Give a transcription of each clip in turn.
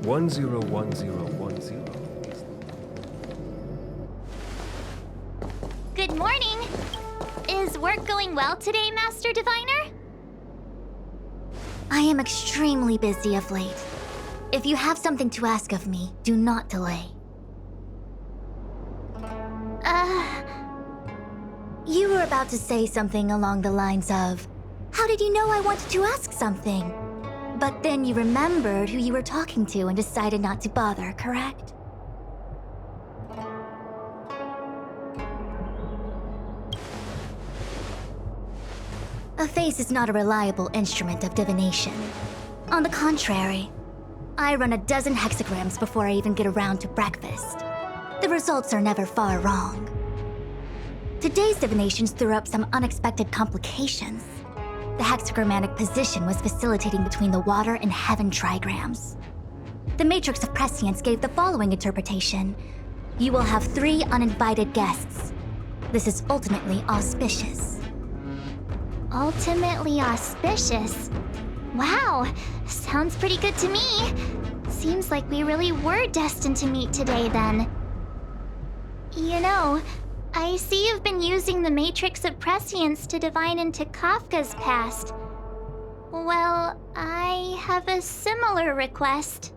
101010. Good morning! Is work going well today, Master Diviner? I am extremely busy of late. If you have something to ask of me, do not delay. You were about to say something along the lines of, how did you know I wanted to ask something? But then you remembered who you were talking to and decided not to bother, correct? A face is not a reliable instrument of divination. On the contrary, I run a dozen hexagrams before I even get around to breakfast. The results are never far wrong. Today's divinations threw up some unexpected complications. The hexagrammatic position was facilitating between the water and heaven trigrams. The matrix of prescience gave the following interpretation. You will have 3 uninvited guests. This is ultimately auspicious. Ultimately auspicious? Wow, sounds pretty good to me. Seems like we really were destined to meet today then. You know, I see you've been using the Matrix of Prescience to divine into Kafka's past. Well, I have a similar request.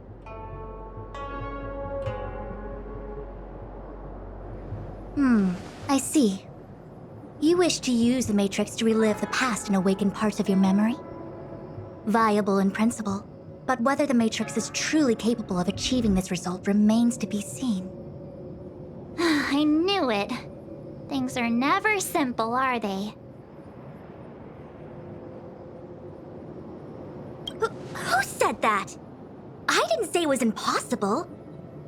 I see. You wish to use the Matrix to relive the past and awaken parts of your memory? Viable in principle, but whether the Matrix is truly capable of achieving this result remains to be seen. I knew it. Things are never simple, are they? Who said that? I didn't say it was impossible.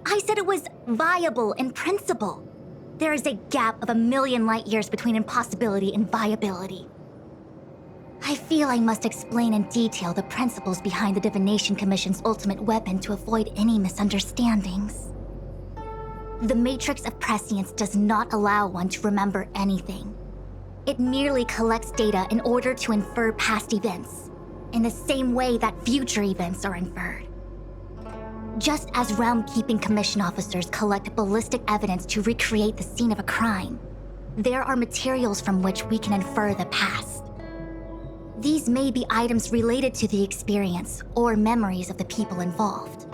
I said it was viable in principle. There is a gap of 1,000,000 light years between impossibility and viability. I feel I must explain in detail the principles behind the Divination Commission's ultimate weapon to avoid any misunderstandings. The Matrix of Prescience does not allow one to remember anything. It merely collects data in order to infer past events, in the same way that future events are inferred. Just as Realm-Keeping Commission officers collect ballistic evidence to recreate the scene of a crime, there are materials from which we can infer the past. These may be items related to the experience or memories of the people involved.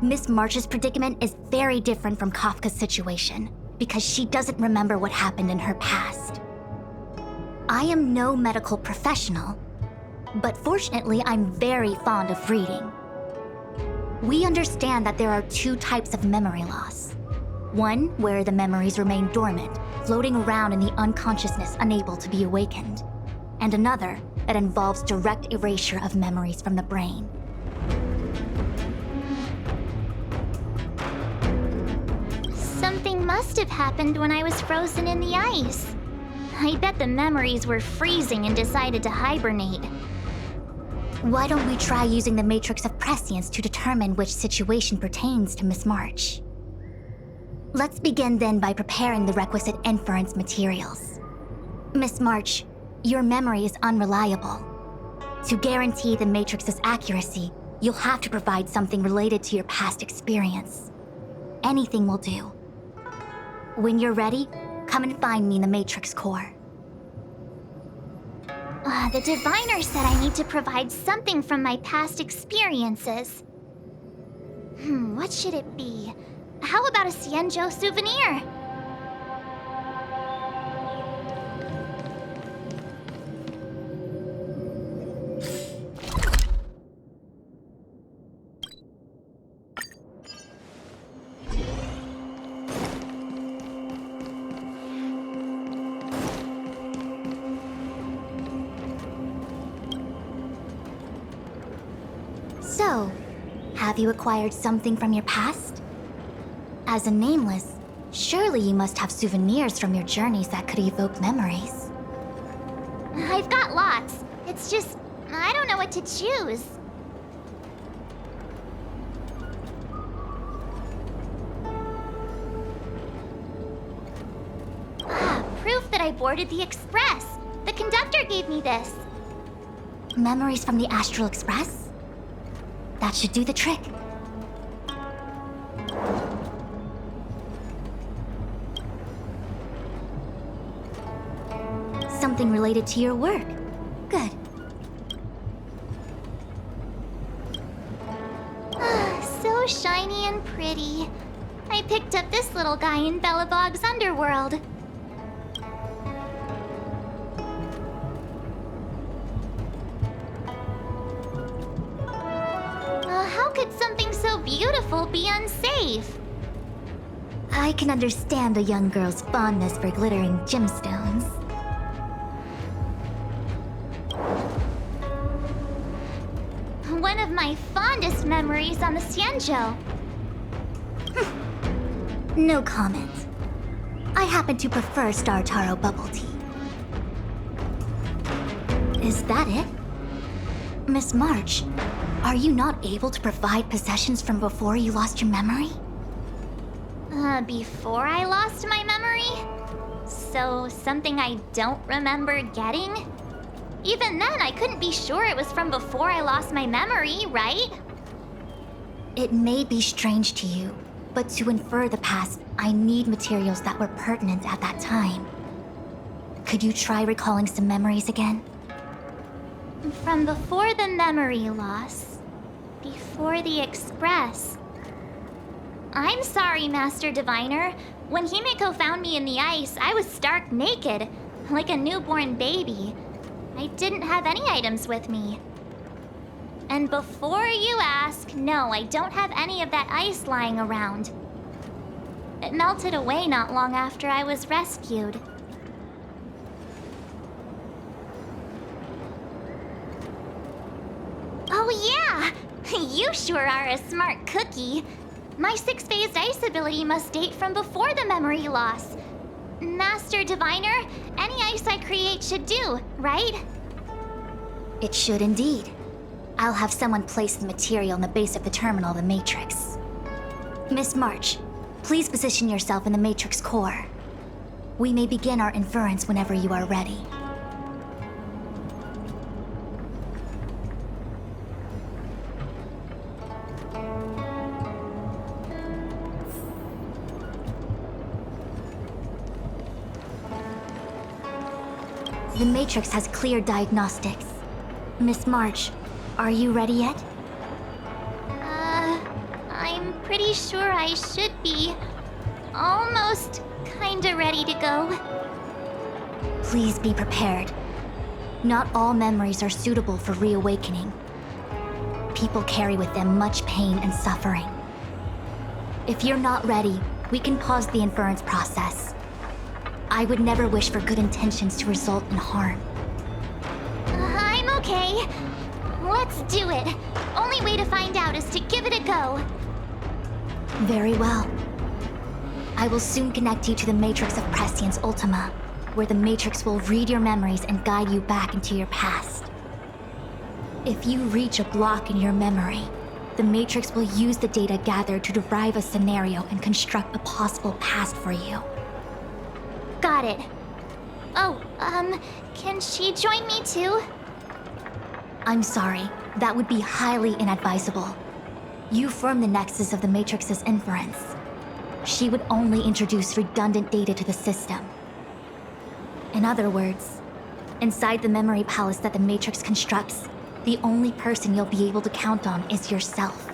Miss March's predicament is very different from Kafka's situation because she doesn't remember what happened in her past. I am no medical professional, but fortunately I'm very fond of reading. We understand that there are 2 types of memory loss. One where the memories remain dormant, floating around in the unconsciousness unable to be awakened, and another that involves direct erasure of memories from the brain. Something must have happened when I was frozen in the ice. I bet the memories were freezing and decided to hibernate. Why don't we try using the Matrix of Prescience to determine which situation pertains to Miss March? Let's begin then by preparing the requisite inference materials. Miss March, your memory is unreliable. To guarantee the Matrix's accuracy, you'll have to provide something related to your past experience. Anything will do. When you're ready, come and find me in the Matrix core. The diviner said I need to provide something from my past experiences. What should it be? How about a Xianzhou souvenir? So, have you acquired something from your past? As a nameless, surely you must have souvenirs from your journeys that could evoke memories. I've got lots. It's just, I don't know what to choose. Proof that I boarded the express. The conductor gave me this. Memories from the Astral Express? That should do the trick. something related to your work. Good. So shiny and pretty. I picked up this little guy in Belobog's underworld. How could something so beautiful be unsafe? I can understand a young girl's fondness for glittering gemstones. One of my fondest memories on the Xianzhou. No comment. I happen to prefer Star Taro bubble tea. Is that it? Miss March, are you not able to provide possessions from before you lost your memory? Before I lost my memory? So, something I don't remember getting? Even then, I couldn't be sure it was from before I lost my memory, right? It may be strange to you, but to infer the past, I need materials that were pertinent at that time. Could you try recalling some memories again? From before the memory loss. Before the Express. I'm sorry, Master Diviner. When Himeko found me in the ice, I was stark naked, like a newborn baby. I didn't have any items with me. And before you ask, no, I don't have any of that ice lying around. It melted away not long after I was rescued. Oh yeah! You sure are a smart cookie. My six-phased ice ability must date from before the memory loss. Master Diviner, any ice I create should do, right? It should indeed. I'll have someone place the material in the base of the terminal, the Matrix. Miss March, please position yourself in the Matrix core. We may begin our inference whenever you are ready. The Matrix has clear diagnostics. Miss March, are you ready yet? I'm pretty sure I should be almost kinda ready to go. Please be prepared. Not all memories are suitable for reawakening. People carry with them much pain and suffering. If you're not ready, we can pause the inference process. I would never wish for good intentions to result in harm. I'm okay. Let's do it. Only way to find out is to give it a go. Very well. I will soon connect you to the Matrix of Prescience Ultima, where the Matrix will read your memories and guide you back into your past. If you reach a block in your memory, the Matrix will use the data gathered to derive a scenario and construct a possible past for you. Got it. Oh, can she join me too? I'm sorry, that would be highly inadvisable. You form the nexus of the Matrix's inference. She would only introduce redundant data to the system. In other words, inside the memory palace that the Matrix constructs, the only person you'll be able to count on is yourself.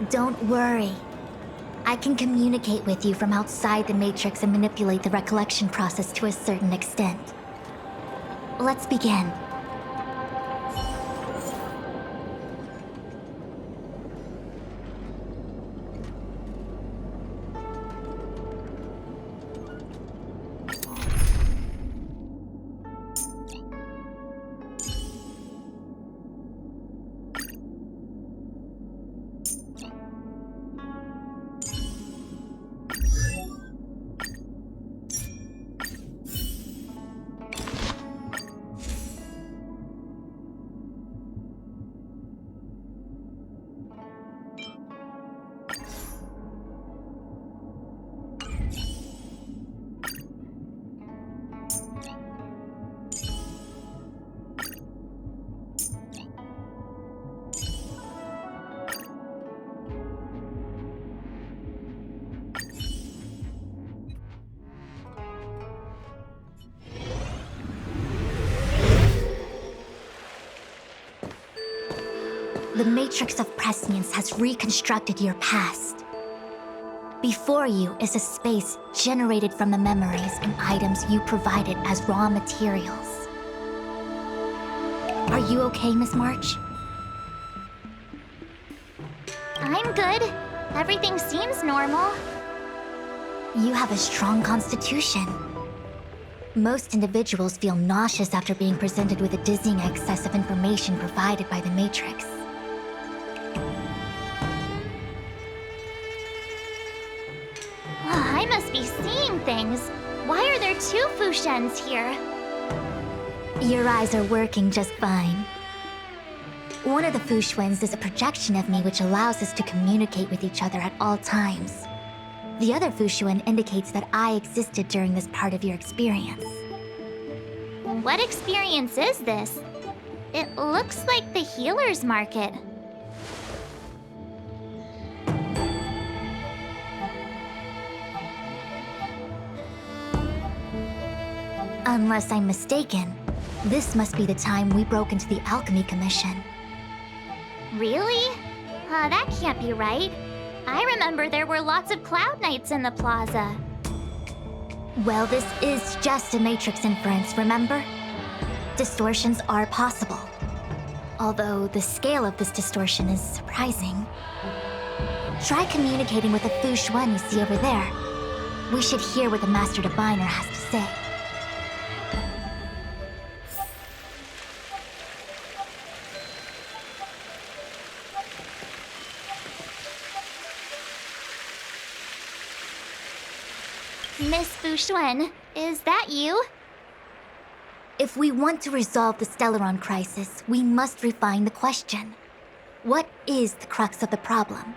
Don't worry. I can communicate with you from outside the Matrix and manipulate the recollection process to a certain extent. Let's begin. the matrix of prescience has reconstructed your past. Before you is a space generated from the memories and items you provided as raw materials. Are you okay, Miss March? I'm good. Everything seems normal. You have a strong constitution. Most individuals feel nauseous after being presented with a dizzying excess of information provided by the Matrix. I must be seeing things. Why are there two Fushens here? Your eyes are working just fine. One of the Fushwens is a projection of me which allows us to communicate with each other at all times. The other Fushuen indicates that I existed during this part of your experience. What experience is this? It looks like the healer's market. Unless I'm mistaken, this must be the time we broke into the Alchemy Commission. Really? That can't be right. I remember there were lots of Cloud Knights in the plaza. Well, this is just a Matrix inference, remember? Distortions are possible. Although the scale of this distortion is surprising. Try communicating with the Fushuen you see over there. We should hear what the Master Diviner has to say. Miss Fushuen, is that you? If we want to resolve the Stellaron crisis, we must refine the question. What is the crux of the problem?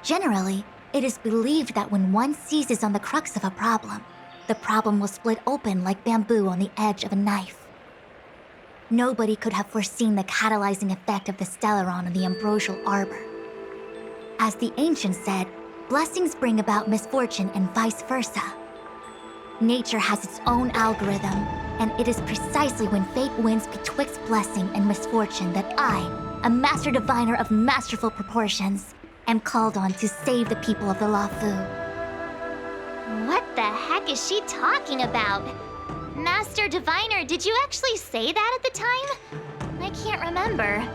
Generally, it is believed that when one seizes on the crux of a problem, the problem will split open like bamboo on the edge of a knife. Nobody could have foreseen the catalyzing effect of the Stellaron on the ambrosial arbor. As the ancients said, blessings bring about misfortune and vice versa. Nature has its own algorithm, and it is precisely when fate wins betwixt blessing and misfortune that I, a Master Diviner of masterful proportions, am called on to save the people of the Lafu. What the heck is she talking about? Master Diviner, did you actually say that at the time? I can't remember.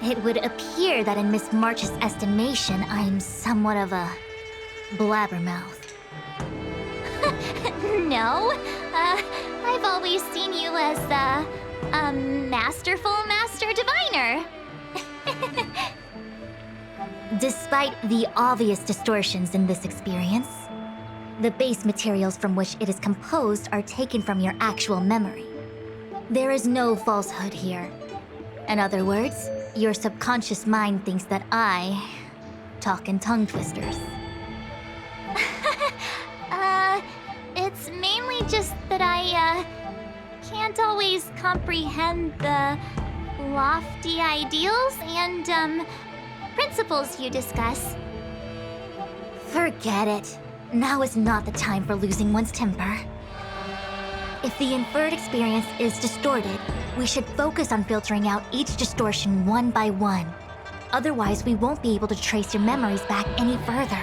It would appear that in Miss March's estimation, I'm somewhat of a blabbermouth. No, I've always seen you as a masterful Master Diviner. Despite the obvious distortions in this experience, the base materials from which it is composed are taken from your actual memory. There is no falsehood here. In other words, your subconscious mind thinks that I talk in tongue twisters. It's mainly just that I can't always comprehend the lofty ideals and principles you discuss. Forget it. Now is not the time for losing one's temper. If the inferred experience is distorted, we should focus on filtering out each distortion one by one. Otherwise, we won't be able to trace your memories back any further.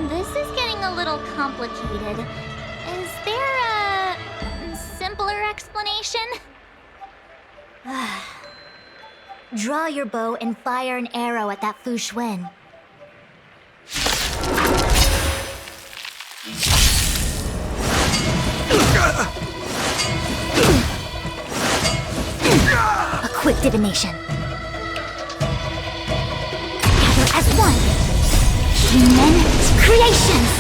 This is getting a little complicated. Is there a simpler explanation? Draw your bow and fire an arrow at that Fushuen. A quick divination. Together as one. Human creations.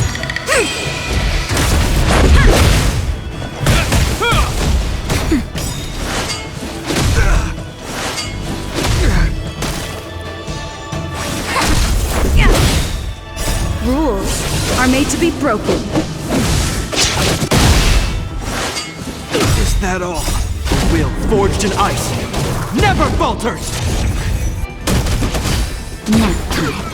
Rules are made to be broken. Is that all? Will forged in ice never falters! Nap time.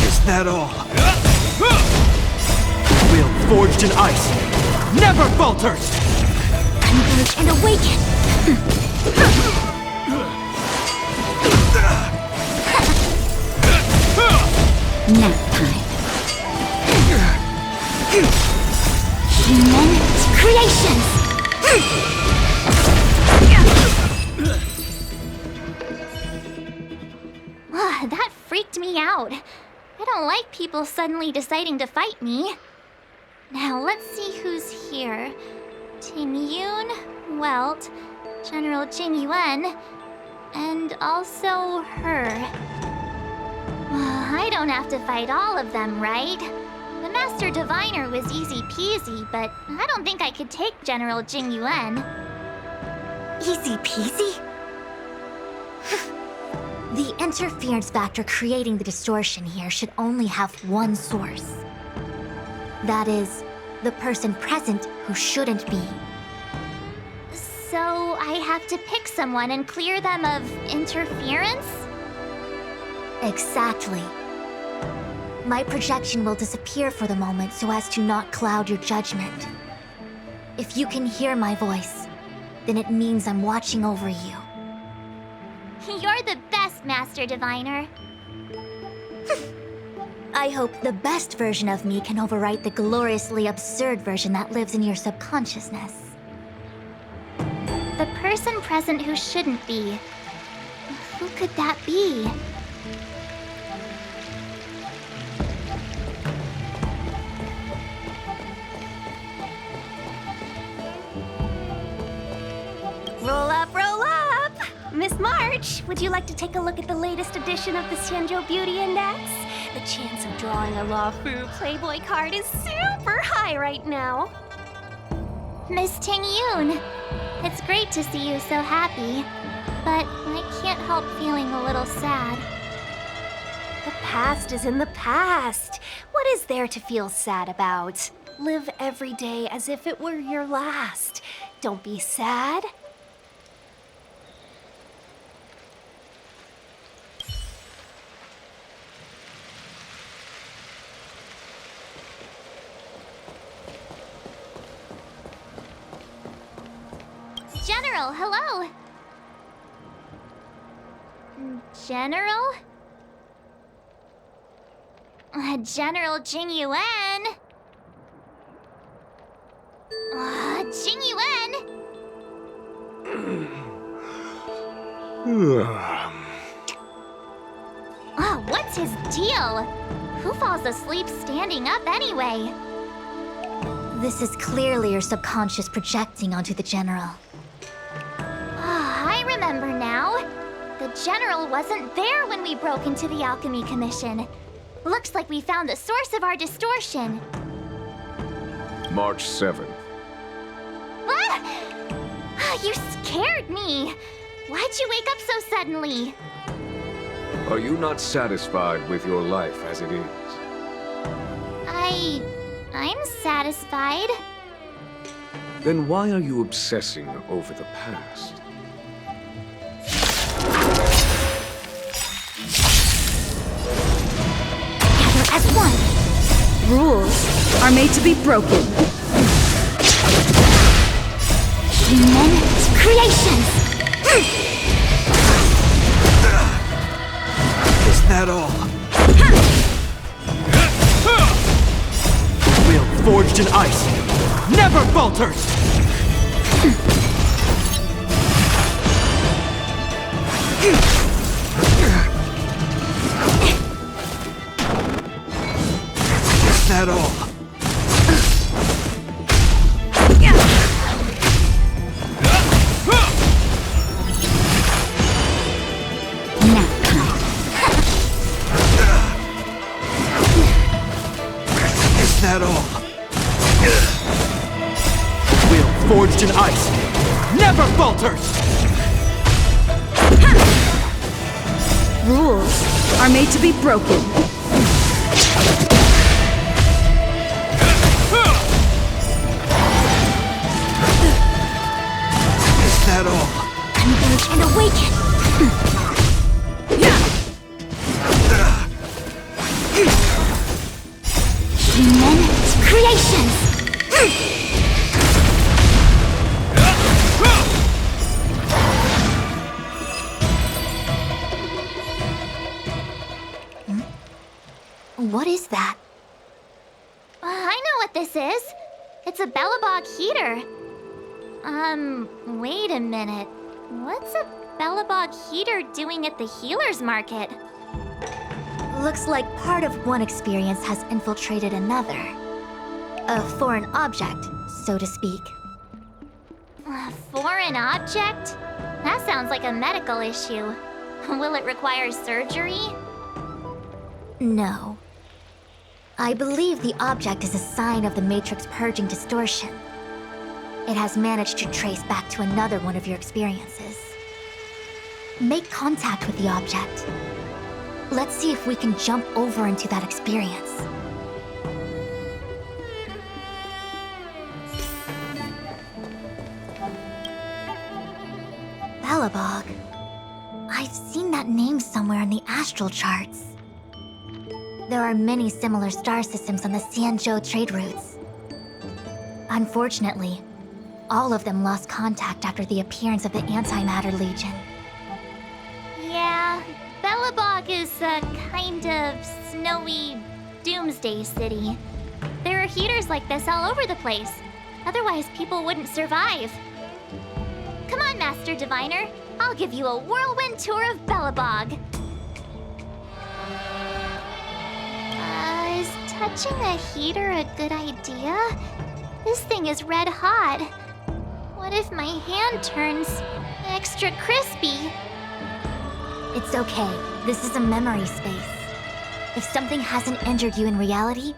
Is that all? forged in ice, never falters! Converge and awaken! Nap time. Human creations! That freaked me out. I don't like people suddenly deciding to fight me. Now let's see who's here. Ting Yun, Welt, General Jing Yuan, and also her. I don't have to fight all of them, right? The Master Diviner was easy peasy, but I don't think I could take General Jing Yuan. Easy peasy? The interference factor creating the distortion here should only have one source. That is, the person present who shouldn't be. So I have to pick someone and clear them of interference? Exactly. My projection will disappear for the moment so as to not cloud your judgment. If you can hear my voice, then it means I'm watching over you. You're the best, Master Diviner. I hope the best version of me can overwrite the gloriously absurd version that lives in your subconsciousness. The person present who shouldn't be. Who could that be? Roll up, roll up! Miss March, would you like to take a look at the latest edition of the Xianzhou Beauty Index? The chance of drawing a Luofu Playboy card is super high right now. Miss Ting Yun. It's great to see you so happy, but I can't help feeling a little sad. The past is in the past. What is there to feel sad about? Live every day as if it were your last. Don't be sad. General, hello! General? General Jing Yuan? Jing Yuan? What's his deal? Who falls asleep standing up anyway? This is clearly your subconscious projecting onto the General. I remember now. The General wasn't there when we broke into the Alchemy Commission. Looks like we found the source of our distortion. March 7th. You scared me! Why'd you wake up so suddenly? Are you not satisfied with your life as it is? I'm satisfied. Then why are you obsessing over the past? Gather as one! Rules are made to be broken. Human creations! Is that all? Will forged in ice, never falters! Is that all? Nap time. Is that all? Will forged in ice, never falters! Rules are made to be broken. Is that all? Converge and awaken! Human creations! What is that? I know what this is. It's a Bellabog heater. Wait a minute. What's a Bellabog heater doing at the healer's market? Looks like part of one experience has infiltrated another. A foreign object, so to speak. A foreign object? That sounds like a medical issue. Will it require surgery? No. I believe the object is a sign of the Matrix purging distortion. It has managed to trace back to another one of your experiences. Make contact with the object. Let's see if we can jump over into that experience. Bellabog. I've seen that name somewhere in the astral charts. There are many similar star systems on the Xianzhou trade routes. Unfortunately, all of them lost contact after the appearance of the Antimatter Legion. Yeah, Bellabog is a kind of snowy doomsday city. There are heaters like this all over the place. Otherwise, people wouldn't survive. Come on, Master Diviner. I'll give you a whirlwind tour of Bellabog. Is touching a heater a good idea? This thing is red hot. What if my hand turns extra crispy? It's okay. This is a memory space. If something hasn't injured you in reality,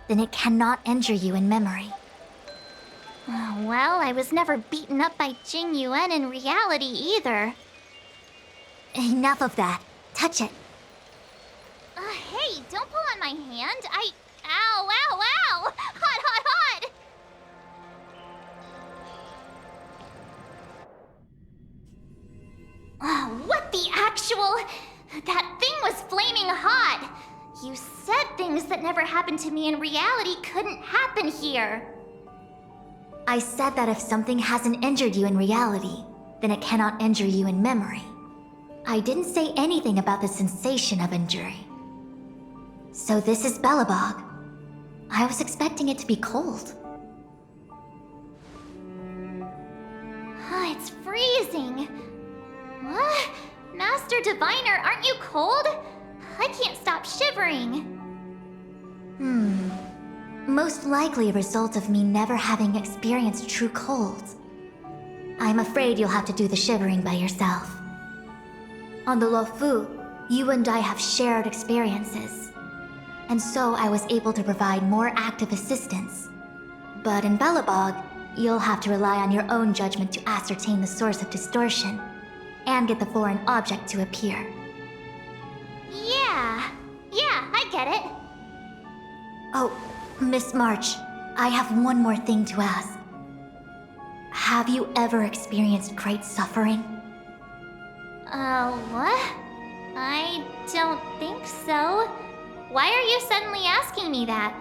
then it cannot injure you in memory. Well, I was never beaten up by Jing Yuan in reality either. Enough of that. Touch it. Hey, don't pull on my hand. Ow, ow, ow! Hot, hot, hot! What the actual... That thing was flaming hot! You said things that never happened to me in reality couldn't happen here. I said that if something hasn't injured you in reality, then it cannot injure you in memory. I didn't say anything about the sensation of injury. So this is Bellabog. I was expecting it to be cold. It's freezing. What? Master Diviner, aren't you cold? I can't stop shivering. Most likely a result of me never having experienced true cold. I'm afraid you'll have to do the shivering by yourself. On the Luofu, you and I have shared experiences. And so I was able to provide more active assistance. But in Bellabog, you'll have to rely on your own judgment to ascertain the source of distortion, and get the foreign object to appear. Yeah, I get it. Oh, Miss March, I have one more thing to ask. Have you ever experienced great suffering? What? I don't think so. Why are you suddenly asking me that?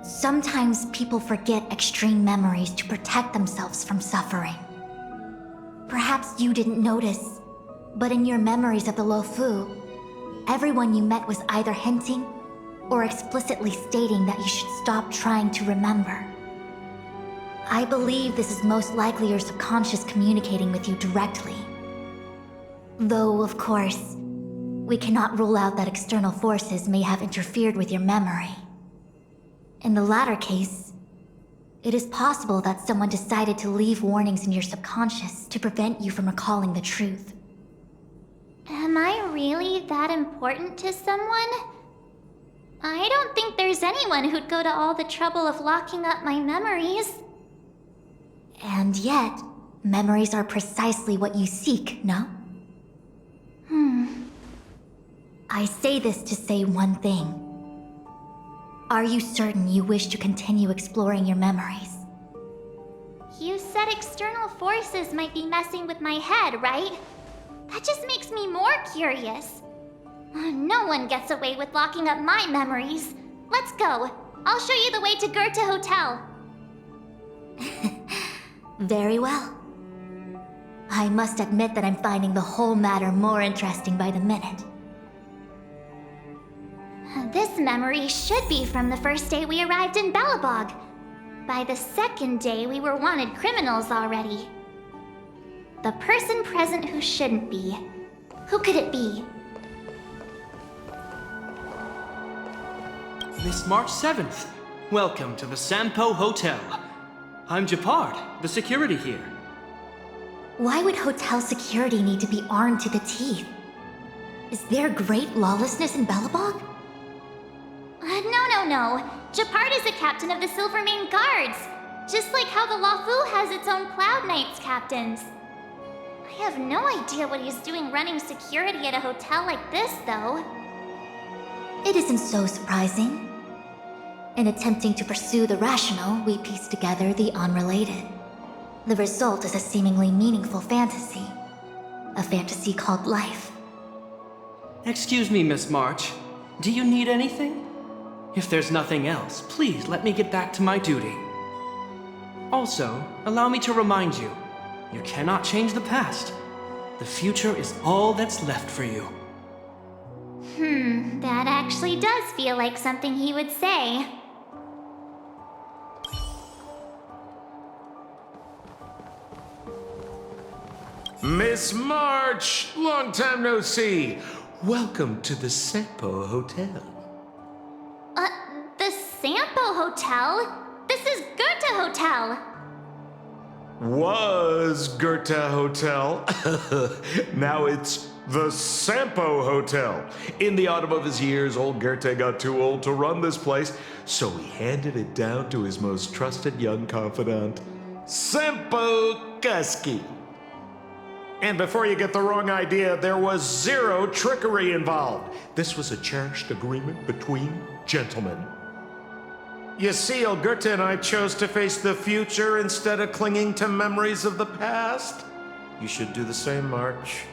Sometimes people forget extreme memories to protect themselves from suffering. Perhaps you didn't notice, but in your memories of the Luofu, everyone you met was either hinting or explicitly stating that you should stop trying to remember. I believe this is most likely your subconscious communicating with you directly. Though, of course, we cannot rule out that external forces may have interfered with your memory. In the latter case, it is possible that someone decided to leave warnings in your subconscious to prevent you from recalling the truth. Am I really that important to someone? I don't think there's anyone who'd go to all the trouble of locking up my memories. And yet, memories are precisely what you seek, no? I say this to say one thing. Are you certain you wish to continue exploring your memories? You said external forces might be messing with my head, right? That just makes me more curious. No one gets away with locking up my memories. Let's go. I'll show you the way to Goethe Hotel. Very well. I must admit that I'm finding the whole matter more interesting by the minute. This memory should be from the first day we arrived in Belobog. By the second day, we were wanted criminals already. The person present who shouldn't be. Who could it be? Miss March 7th, welcome to the Sampo Hotel. I'm Japard, the security here. Why would hotel security need to be armed to the teeth? Is there great lawlessness in Belobog? No. Japard is the captain of the Silvermane Guards. Just like how the Lafu has its own Cloud Knights captains. I have no idea what he's doing running security at a hotel like this, though. It isn't so surprising. In attempting to pursue the rational, we piece together the unrelated. The result is a seemingly meaningful fantasy. A fantasy called life. Excuse me, Miss March. Do you need anything? If there's nothing else, please let me get back to my duty. Also, allow me to remind you, you cannot change the past. The future is all that's left for you. That actually does feel like something he would say. Miss March! Long time no see. Welcome to the Sampo Hotel. The Sampo Hotel? This is Goethe Hotel. Was Goethe Hotel. Now it's the Sampo Hotel. In the autumn of his years, old Goethe got too old to run this place, so he handed it down to his most trusted young confidant, Sampo Kuski. And before you get the wrong idea, there was zero trickery involved. This was a cherished agreement between gentlemen. You see, old Goethe and I chose to face the future instead of clinging to memories of the past. You should do the same, March.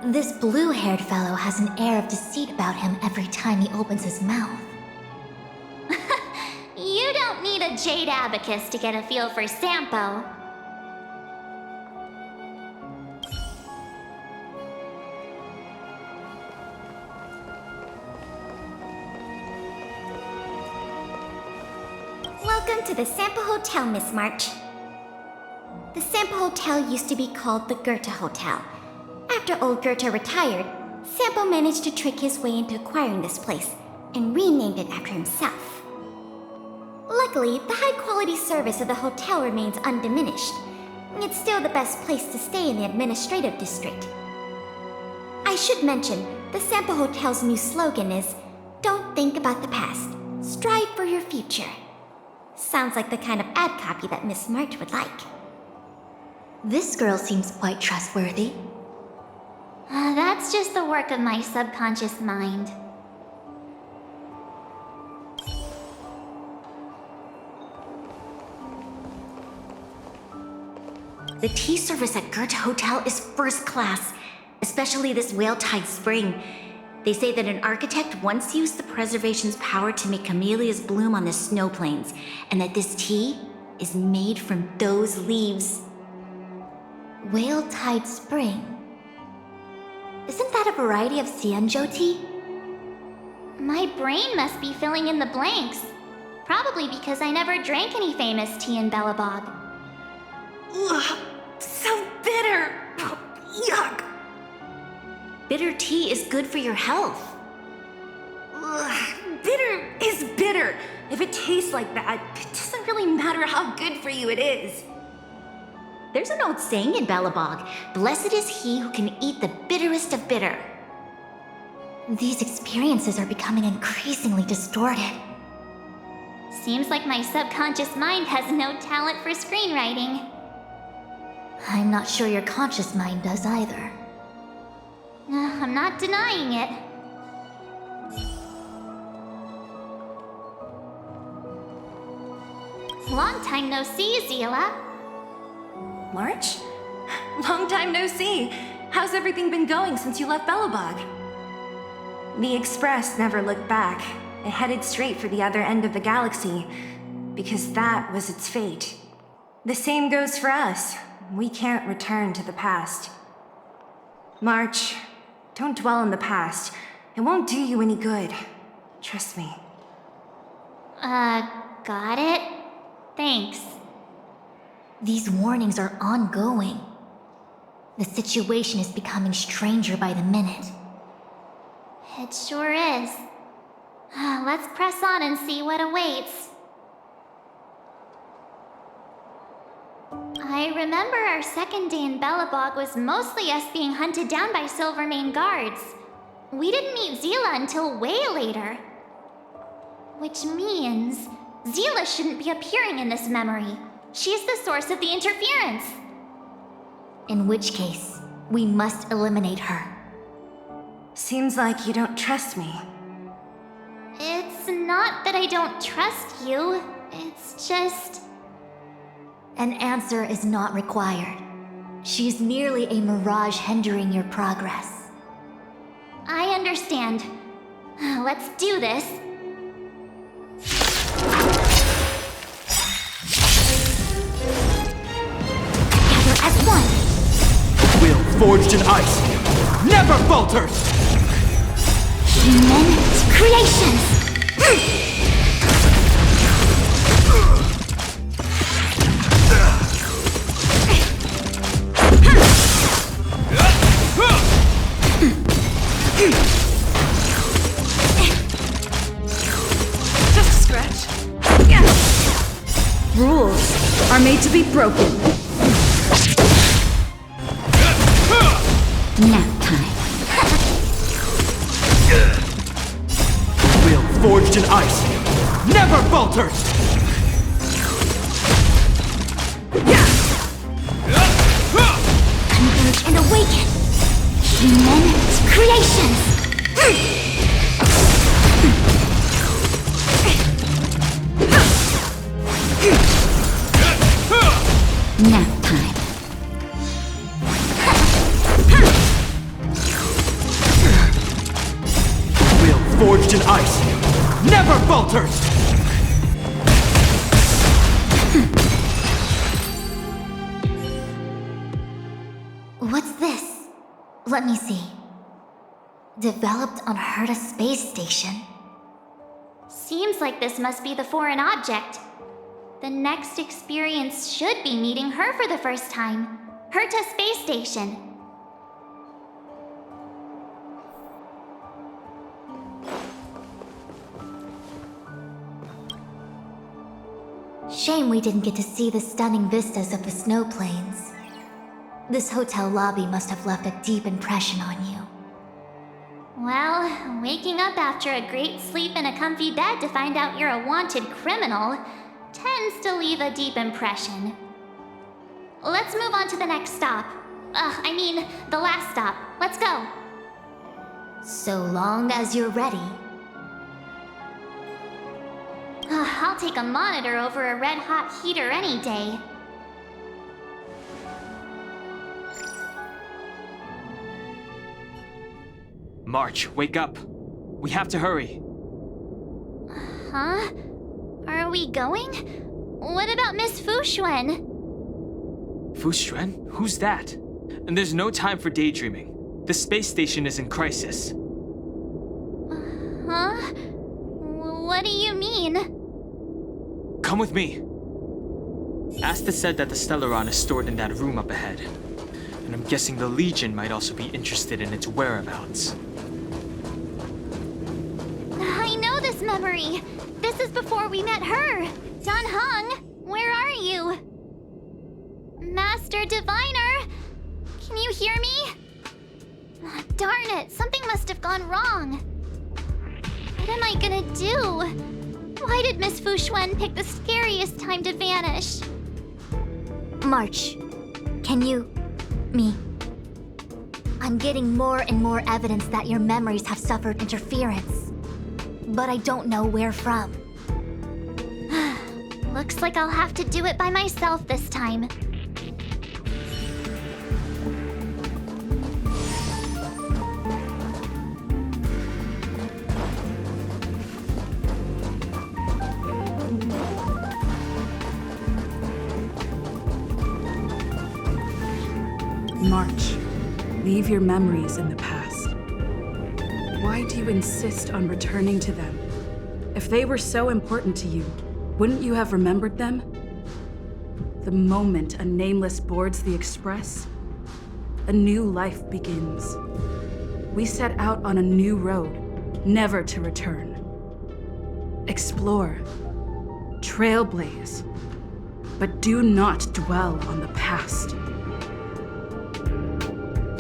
This blue-haired fellow has an air of deceit about him every time he opens his mouth. You don't need a jade abacus to get a feel for Sampo. Welcome to the Sampo Hotel, Miss March. The Sampo Hotel used to be called the Goethe Hotel. After old Goethe retired, Sampo managed to trick his way into acquiring this place and renamed it after himself. Luckily, the high-quality service of the hotel remains undiminished. It's still the best place to stay in the administrative district. I should mention, the Sampo Hotel's new slogan is, "Don't think about the past, strive for your future." Sounds like the kind of ad copy that Miss March would like. This girl seems quite trustworthy. That's just the work of my subconscious mind. The tea service at Goethe Hotel is first class, especially this Whale-Tide Spring. They say that an architect once used the preservation's power to make camellias bloom on the snow plains, and that this tea is made from those leaves. Whale-Tide Spring? Isn't that a variety of Xianzhou tea? My brain must be filling in the blanks. Probably because I never drank any famous tea in Belobog. Ugh, so bitter! Yuck! Bitter tea is good for your health. Ugh, bitter is bitter. If it tastes like that, it doesn't really matter how good for you it is. There's an old saying in Belobog, "Blessed is he who can eat the bitterest of bitter." These experiences are becoming increasingly distorted. Seems like my subconscious mind has no talent for screenwriting. I'm not sure your conscious mind does either. I'm not denying it. Long time no see, Zila. March? Long time no see. How's everything been going since you left Belobog? The Express never looked back. It headed straight for the other end of the galaxy, because that was its fate. The same goes for us. We can't return to the past. March, don't dwell on the past. It won't do you any good. Trust me. Got it? Thanks. These warnings are ongoing. The situation is becoming stranger by the minute. It sure is. Let's press on and see what awaits. I remember our second day in Belobog was mostly us being hunted down by Silvermane guards. We didn't meet Zila until way later. Which means Zila shouldn't be appearing in this memory. She's the source of the interference. In which case, we must eliminate her. Seems like you don't trust me. It's not that I don't trust you. It's just... An answer is not required. She's merely a mirage hindering your progress. I understand. Let's do this. Together as one! Will forged in ice never falters! Human creations! Just a scratch. Rules are made to be broken. Nap time. Will forged in ice never falters! Converge and awaken! Human creations! Nap time. Will forged in ice never falters! What's this? Let me see. Developed on Herta Space Station. Seems like this must be the foreign object. The next experience should be meeting her for the first time. Herta Space Station. Shame we didn't get to see the stunning vistas of the snow plains. This hotel lobby must have left a deep impression on you. Well, waking up after a great sleep in a comfy bed to find out you're a wanted criminal tends to leave a deep impression. Let's move on to the next stop. The last stop. Let's go. So long as you're ready. I'll take a monitor over a red-hot heater any day. March, wake up. We have to hurry. Huh? Are we going? What about Miss Fuxuan? Fuxuan? Who's that? And there's no time for daydreaming. The space station is in crisis. Huh? What do you mean? Come with me. Asta said that the Stellaron is stored in that room up ahead. And I'm guessing the Legion might also be interested in its whereabouts. I know this memory. This is before we met her. Dan Heng, where are you? Master Diviner, can you hear me? Darn it, something must have gone wrong. What am I gonna do? Why did Miss Fuxuan pick the scariest time to vanish? March, can you... me? I'm getting more and more evidence that your memories have suffered interference. But I don't know where from. Looks like I'll have to do it by myself this time. March, leave your memories in the past. Why do you insist on returning to them? If they were so important to you, wouldn't you have remembered them? The moment a nameless boards the express, a new life begins. We set out on a new road, never to return. Explore, trailblaze, but do not dwell on the past.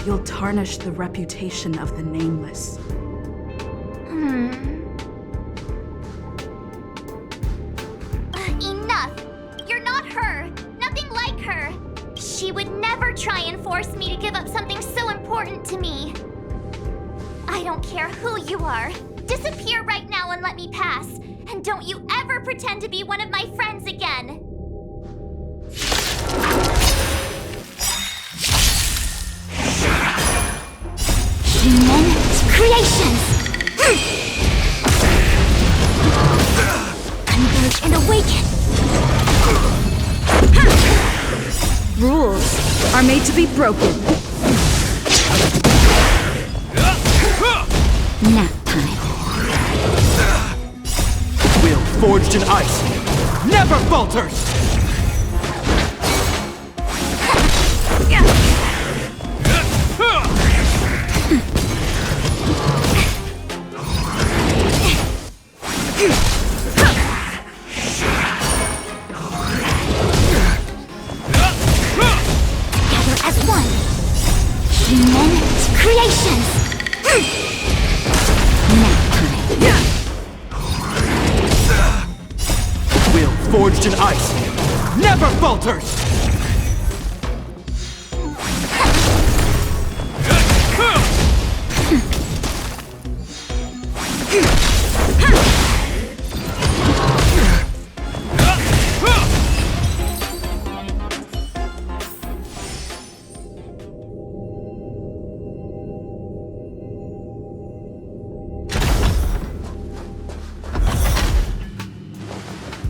You'll tarnish the reputation of the nameless. Enough! You're not her! Nothing like her! She would never try and force me to give up something so important to me. I don't care who you are. Disappear right now and let me pass. And don't you ever pretend to be one of my friends again. Human creations! Converge and awaken! Rules are made to be broken. Nap time. Will forged in ice never falters! Human creations! Nap time. Will forged in ice never falters!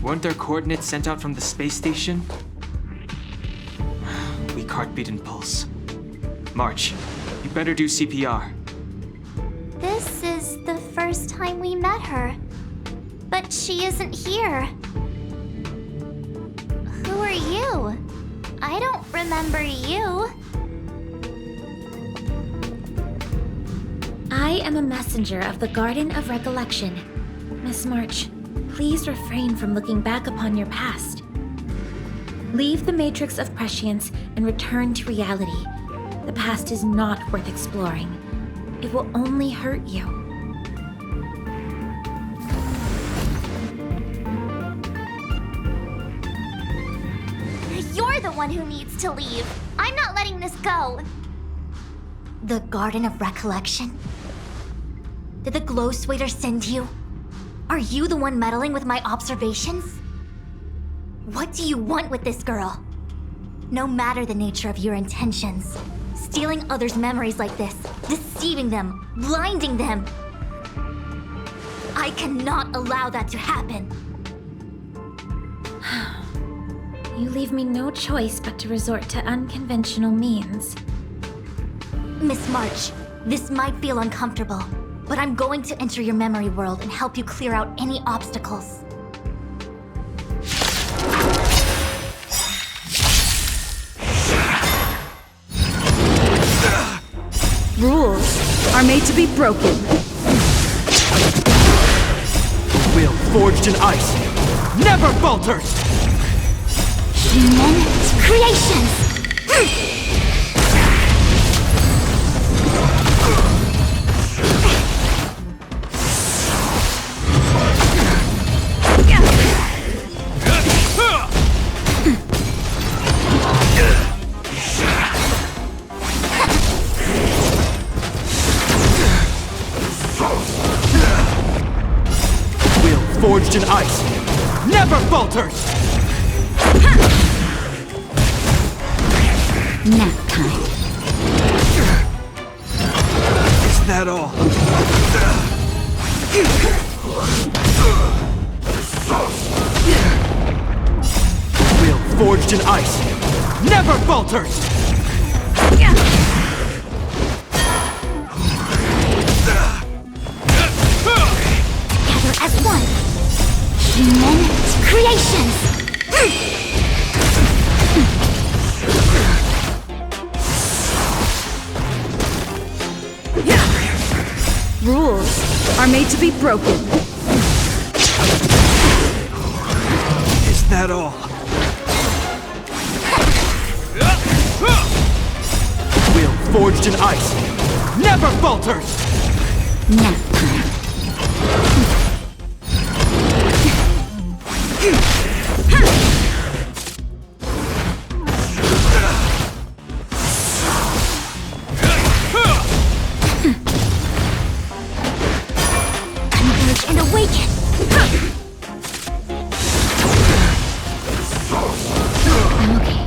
Weren't there coordinates sent out from the space station? Weak heartbeat and pulse. March, you better do CPR. This is the first time we met her. But she isn't here. Who are you? I don't remember you. I am a messenger of the Garden of Recollection. Miss March, please refrain from looking back upon your past. Leave the matrix of prescience and return to reality. The past is not worth exploring. It will only hurt you. You're the one who needs to leave. I'm not letting this go. The Garden of Recollection? Did the glow swader send you? Are you the one meddling with my observations? What do you want with this girl? No matter the nature of your intentions, stealing others' memories like this, deceiving them, blinding them. I cannot allow that to happen. You leave me no choice but to resort to unconventional means. Miss March, this might feel uncomfortable, but I'm going to enter your memory world and help you clear out any obstacles. Rules are made to be broken. Will forged in ice never falters! Human creations! Forged in ice never falters! Nap time. Is that all? Will forged in ice never falters! Gather as one. Rules are made to be broken. Is that all? Will forged in ice never falters! Nap time. Converge and awaken! I'm okay.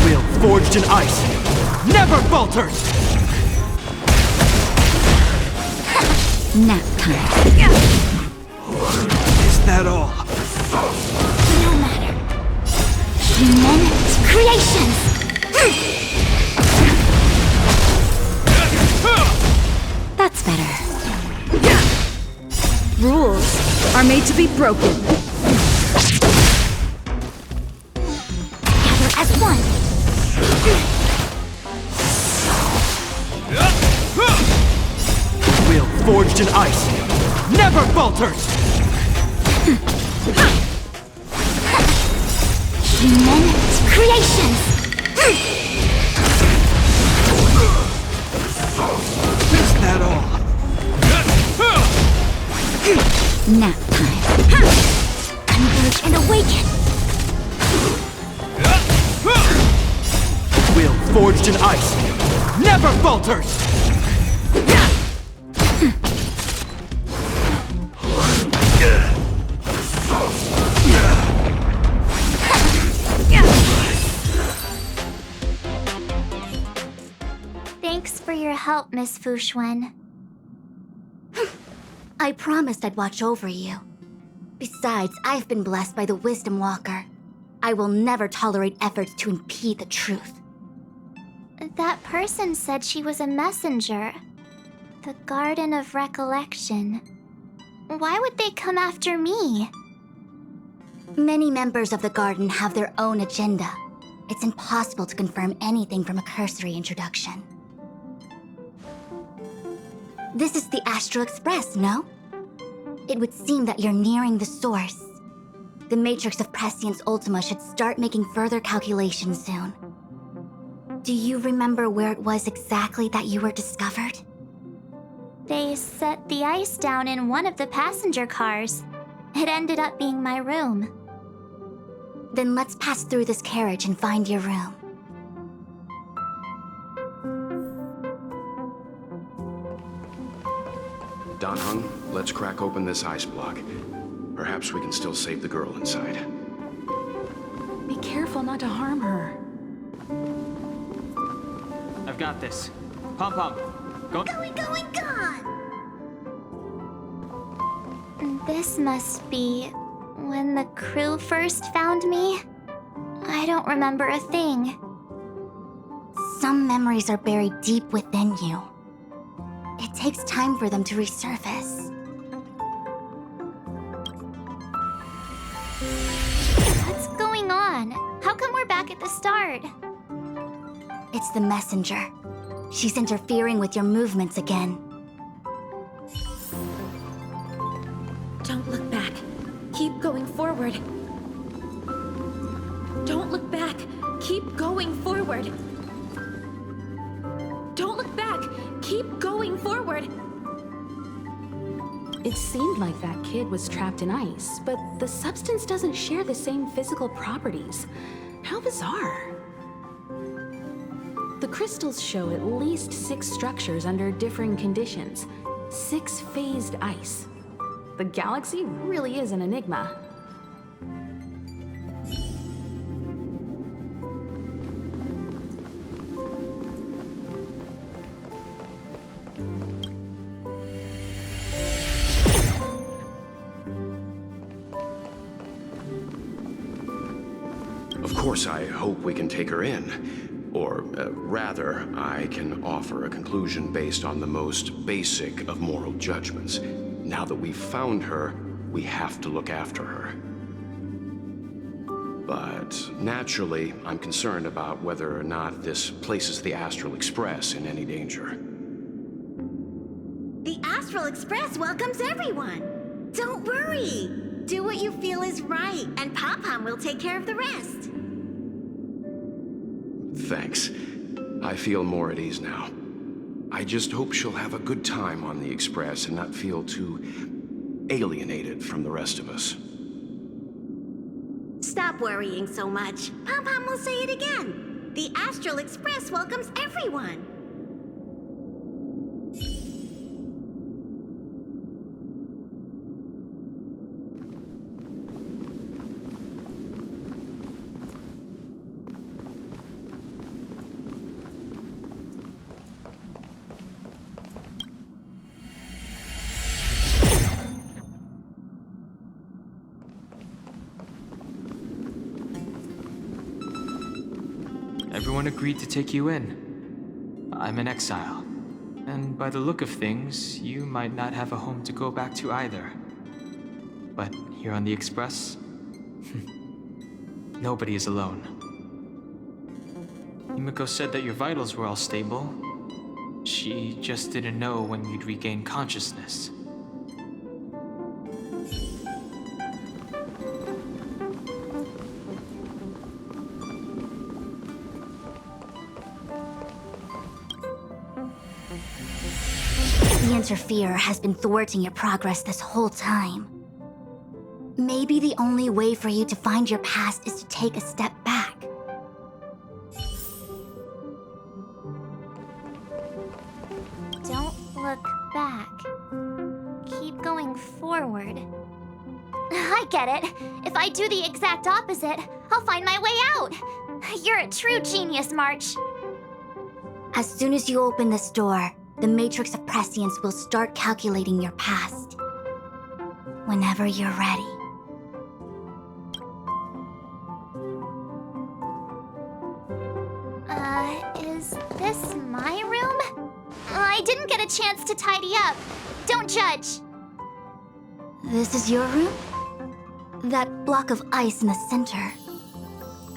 Will forged in ice never falters! Nap time. Is that all? No matter. Human creations! That's better. Rules are made to be broken. Gather as one. Will forged in ice never falters! Human creations! Is that all? Nap time. Converge and awaken. Will forged in ice never falters! Thanks for your help, Miss Fushuen. I promised I'd watch over you. Besides, I've been blessed by the Wisdom Walker. I will never tolerate efforts to impede the truth. That person said she was a messenger. The Garden of Recollection. Why would they come after me? Many members of the Garden have their own agenda. It's impossible to confirm anything from a cursory introduction. This is the Astral Express, no? It would seem that you're nearing the source. The Matrix of Prescience Ultima should start making further calculations soon. Do you remember where it was exactly that you were discovered? They set the ice down in one of the passenger cars. It ended up being my room. Then let's pass through this carriage and find your room. Dan Heng, let's crack open this ice block. Perhaps we can still save the girl inside. Be careful not to harm her. I've got this. Pom-Pom, go. Going, gone! This must be when the crew first found me. I don't remember a thing. Some memories are buried deep within you. It takes time for them to resurface. What's going on? How come we're back at the start? It's the messenger. She's interfering with your movements again. Don't look back. Keep going forward. Don't look back. Keep going forward. Don't look back. Keep going forward. It seemed like that kid was trapped in ice, but the substance doesn't share the same physical properties. How bizarre. The crystals show at least 6 structures under differing conditions. 6 phased ice. The galaxy really is an enigma. Of course, I hope we can take her in. Or, rather, I can offer a conclusion based on the most basic of moral judgments. Now that we've found her, we have to look after her. But naturally, I'm concerned about whether or not this places the Astral Express in any danger. Astral Express welcomes everyone. Don't worry. Do what you feel is right, and Pom-Pom will take care of the rest. Thanks. I feel more at ease now. I just hope she'll have a good time on the Express and not feel too alienated from the rest of us. Stop worrying so much. Pom-Pom will say it again. The Astral Express welcomes everyone. Everyone agreed to take you in. I'm in exile. And by the look of things, you might not have a home to go back to either. But here on the Express, nobody is alone. Himiko said that your vitals were all stable. She just didn't know when you'd regain consciousness. The Interferer has been thwarting your progress this whole time. Maybe the only way for you to find your past is to take a step back. Don't look back. Keep going forward. I get it. If I do the exact opposite, I'll find my way out. You're a true genius, March. As soon as you open this door, the Matrix of Prescience will start calculating your past. Whenever you're ready. Is this my room? I didn't get a chance to tidy up. Don't judge. This is your room? That block of ice in the center.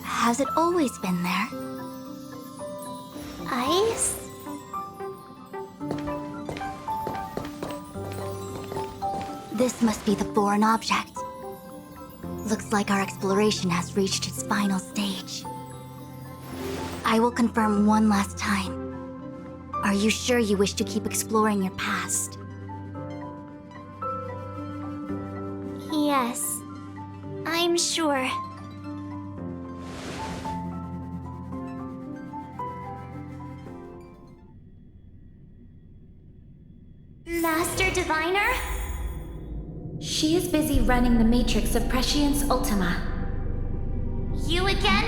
Has it always been there? Ice? This must be the foreign object. Looks like our exploration has reached its final stage. I will confirm one last time. Are you sure you wish to keep exploring your past? Yes, I'm sure. Master Diviner? She is busy running the Matrix of Prescience Ultima. You again?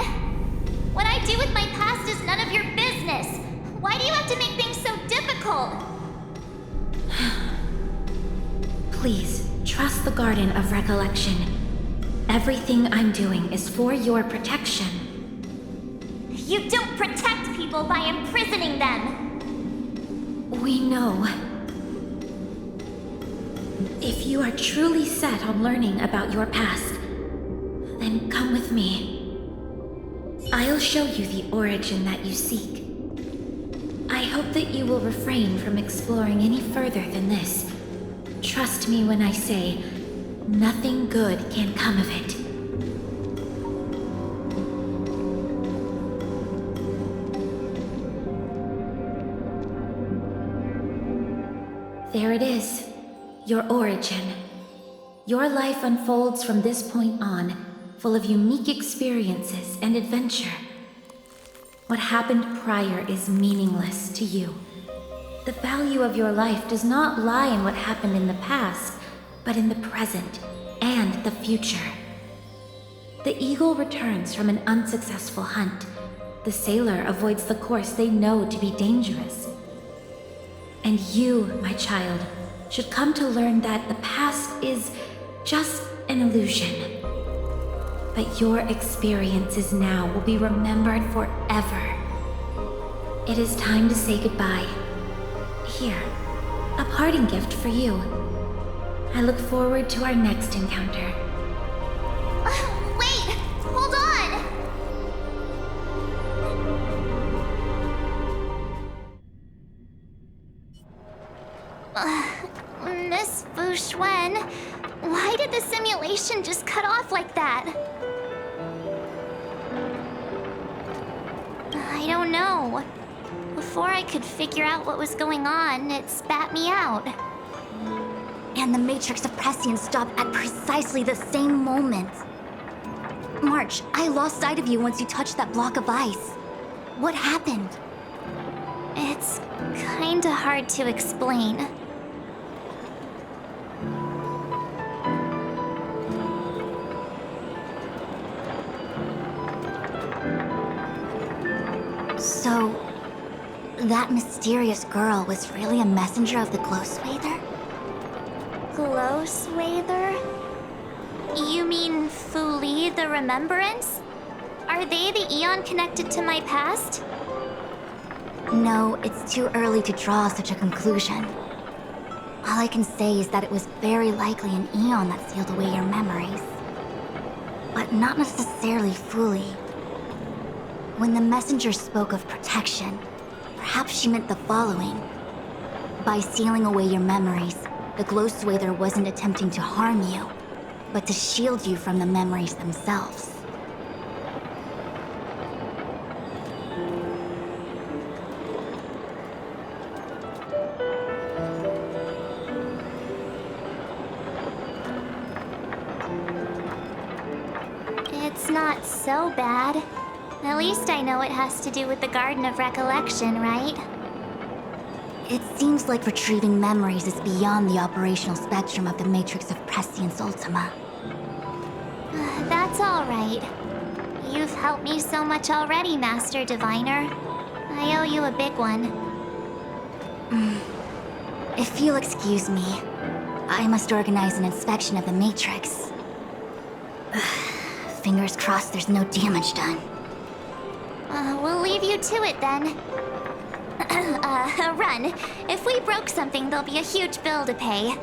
What I do with my past is none of your business. Why do you have to make things so difficult? Please, trust the Garden of Recollection. Everything I'm doing is for your protection. You don't protect people by imprisoning them. We know. If you are truly set on learning about your past, then come with me. I'll show you the origin that you seek. I hope that you will refrain from exploring any further than this. Trust me when I say, nothing good can come of it. There it is. Your origin. Your life unfolds from this point on, full of unique experiences and adventure. What happened prior is meaningless to you. The value of your life does not lie in what happened in the past, but in the present and the future. The eagle returns from an unsuccessful hunt. The sailor avoids the course they know to be dangerous. And you, my child, should come to learn that the past is just an illusion. But your experiences now will be remembered forever. It is time to say goodbye. Here, a parting gift for you. I look forward to our next encounter. Wait! Hold on! Miss Fu Xuan, why did the simulation just cut off like that? I don't know. Before I could figure out what was going on, it spat me out. And the Matrix of Prescience stopped at precisely the same moment. March, I lost sight of you once you touched that block of ice. What happened? It's kinda hard to explain. So, that mysterious girl was really a messenger of the Glow Swather? Glow Swather? You mean Fu Li, the Remembrance? Are they the Eon connected to my past? No, it's too early to draw such a conclusion. All I can say is that it was very likely an Eon that sealed away your memories. But not necessarily fully. When the messenger spoke of protection, perhaps she meant the following. By sealing away your memories, the Glow Swather wasn't attempting to harm you, but to shield you from the memories themselves. It's not so bad. At least I know it has to do with the Garden of Recollection, right? It seems like retrieving memories is beyond the operational spectrum of the Matrix of Prescience Ultima. That's all right. You've helped me so much already, Master Diviner. I owe you a big one. If you'll excuse me, I must organize an inspection of the Matrix. Fingers crossed there's no damage done. We'll leave you to it then. Run. If we broke something, there'll be a huge bill to pay.